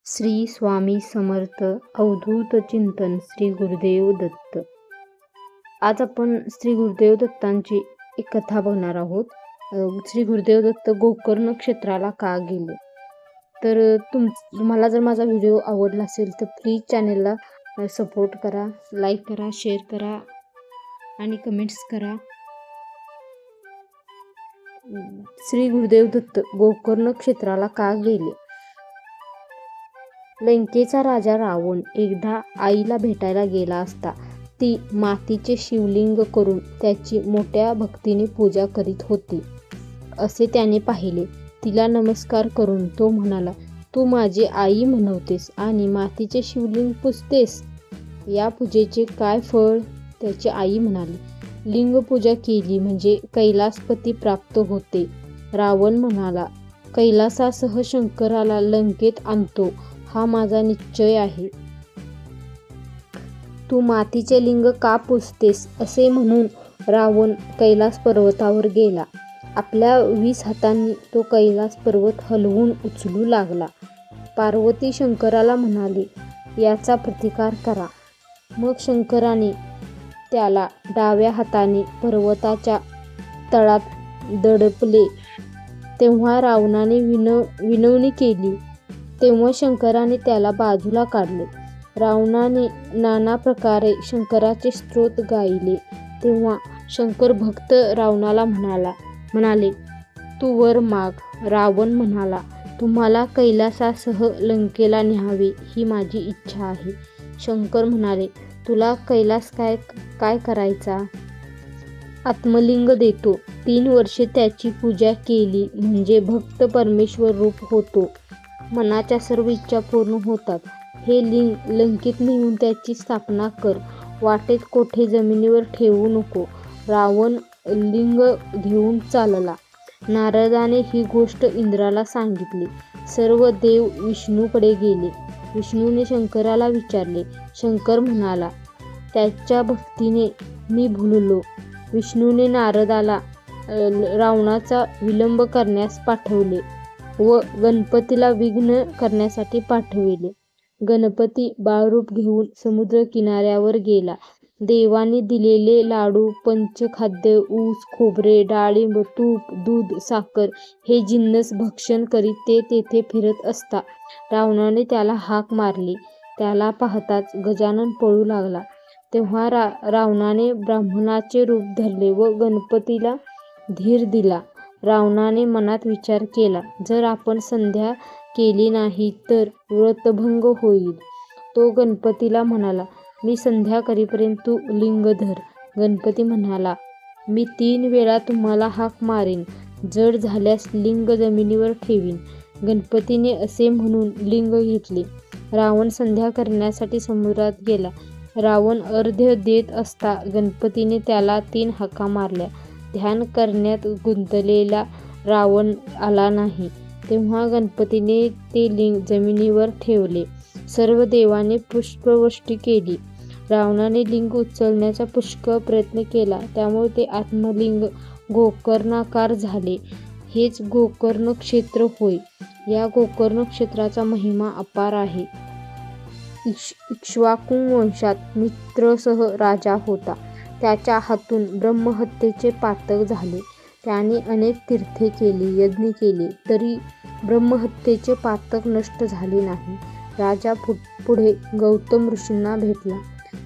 श्री स्वामी समर्थ अवधूत चिंतन श्री गुरुदेव दत्त. आज आपण श्री गुरुदेव दत्तांची एक कथा बघणार आहोत. श्री गुरुदेव दत्त गोकर्ण क्षेत्राला का गेले. तर तुम्हाला जर माझा व्हिडिओ आवडला असेल तर प्लीज चॅनेलला सपोर्ट करा, लाईक करा, शेअर करा आणि कमेंट्स करा. श्री गुरुदेव दत्त गोकर्ण क्षेत्राला का गेले. लंकेचा राजा रावण एकदा आईला भेटायला गेला असता ती मातीचे शिवलिंग करून त्याची मोठ्या भक्तीने पूजा करीत होती असे त्याने पाहिले. तिला नमस्कार करून तो म्हणाला, तू माझी आई म्हणवतेस आणि मातीचे शिवलिंग पूजतेस, या पूजेचे काय फळ. त्याची आई म्हणाली, लिंग पूजा केली म्हणजे कैलासपती प्राप्त होते. रावण म्हणाला, कैलासासह शंकराला लंकेत आणतो हा माझा निश्चय आहे. तू मातीचे लिंग का पूजतेस असे म्हणून रावण कैलास पर्वतावर गेला. आपल्या 20 हातांनी तो कैलास पर्वत हलवून उचलू लागला. पार्वती शंकराला म्हणाली, याचा प्रतिकार करा. मग शंकराने त्याला डाव्या हाताने पर्वताच्या तळात दडपले. तेव्हा रावणाने विनवणी केली. तेव्हा शंकराने त्याला बाजूला काढले. रावणाने नाना प्रकारे शंकराचे स्तोत्र गायले. तेव्हा शंकर भक्त रावणाला म्हणाले, तू वर माग. रावण म्हणाला, तुम्हाला कैलासासह लंकेला न्यावे ही माझी इच्छा आहे. शंकर म्हणाले, तुला कैलास काय करायचा. आत्मलिंग देतो. 3 वर्षे त्याची पूजा केली म्हणजे भक्त परमेश्वर रूप होतो. मनाच्या सर्व इच्छा पूर्ण होतात. हे लिंग लंकेत नेऊन त्याची स्थापना कर. वाटेत कोठे जमिनीवर ठेवू नको. रावण लिंग घेऊन चालला. नारदाने ही गोष्ट इंद्राला सांगितली. सर्व देव विष्णूकडे गेले. विष्णूने शंकराला विचारले. शंकर म्हणाला, त्याच्या भक्तीने मी भुललो. विष्णूने नारदाला रावणाचा विलंब करण्यास पाठवले व गणपतीला विघ्न करण्यासाठी पाठविले. गणपती बाळरूप घेऊन समुद्र किनाऱ्यावर गेला. देवांनी दिलेले लाडू, पंचखाद्य, ऊस, खोबरे, डाळिंब, तूप, दूध, साखर हे जिन्नस भक्षण करीत ते तेथे फिरत असता रावणाने त्याला हाक मारली. त्याला पाहताच गजानन पळू लागला. तेव्हा रावणाने ब्राह्मणाचे रूप धरले व गणपतीला धीर दिला. रावणाने मनात विचार केला, जर आपण संध्या केली नाही तर व्रतभंग होईल. तो गणपतीला म्हणाला, मी संध्या करीपर्यंत तू लिंग धर. गणपती म्हणाला, मी 3 वेळा तुम्हाला हाक मारेन. जड झाल्यास लिंग जमिनीवर ठेवीन. गणपतीने असे म्हणून लिंग घेतले. रावण संध्या करण्यासाठी समुद्रात गेला. रावण अर्घ्य देत असता गणपतीने त्याला 3 हाका मारल्या. ध्यान करण्यात गुंतलेला रावण आला नाही. तेव्हा गणपतीने ते लिंग जमिनीवर ठेवले. सर्व देवाने पुष्पवृष्टी केली. रावणाने लिंग उचलण्याचा पुष्कळ प्रयत्न केला. त्यामुळे ते आत्मलिंग गोकर्णाकार झाले. हेच गोकर्ण क्षेत्र होय. या गोकर्ण क्षेत्राचा महिमा अपार आहे. इक्ष्वाकू वंशात मित्रसह राजा होता. त्याच्या हातून ब्रह्महत्येचे पातक झाले. त्याने अनेक तीर्थे केली, यज्ञ केले, तरी ब्रह्महत्येचे पातक नष्ट झाले नाही. राजा पुढे गौतम ऋषींना भेटला.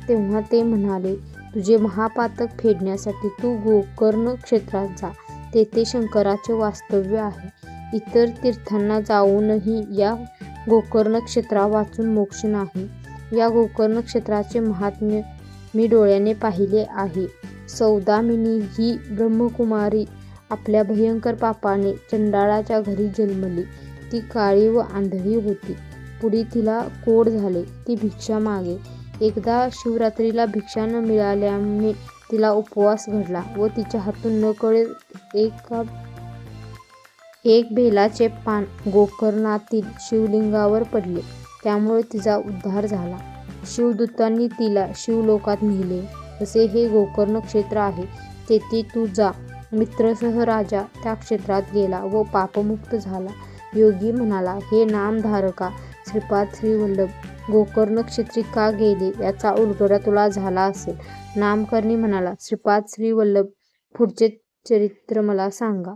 तेव्हा ते म्हणाले, तुझे महापातक फेडण्यासाठी तू गोकर्ण क्षेत्रात जा. तेथे शंकराचे वास्तव्य आहे. इतर तीर्थांना जाऊनही या गोकर्ण क्षेत्रावाचून मोक्ष नाही. या गोकर्ण क्षेत्राचे महात्म्य मी डोळ्याने पाहिले आहे. सौदामिनी ही ब्रह्मकुमारी आपल्या भयंकर पापाने चंडाळाच्या घरी जन्मली. ती काळी व आंधळी होती. पुढे तिला कोढ झाले. ती भिक्षा मागे. एकदा शिवरात्रीला भिक्षा न मिळाल्याने तिला उपवास घडला व तिच्या हातून नकळत एक बेलाचे पान गोकर्णातील शिवलिंगावर पडले. त्यामुळे तिचा उद्धार झाला. शिवदूतांनी तिला शिवलोकात नेले. असे हे गोकर्ण क्षेत्र आहे. तेथे तू जा. मित्रसह राजा त्या क्षेत्रात गेला व पापमुक्त झाला. योगी म्हणाला, हे नामधारका, श्रीपाद श्रीवल्लभ गोकर्ण क्षेत्री का गेले याचा उलगडा तुला झाला असेल. नामकर्णी म्हणाला, श्रीपाद श्रीवल्लभ पुढचे चरित्र मला सांगा.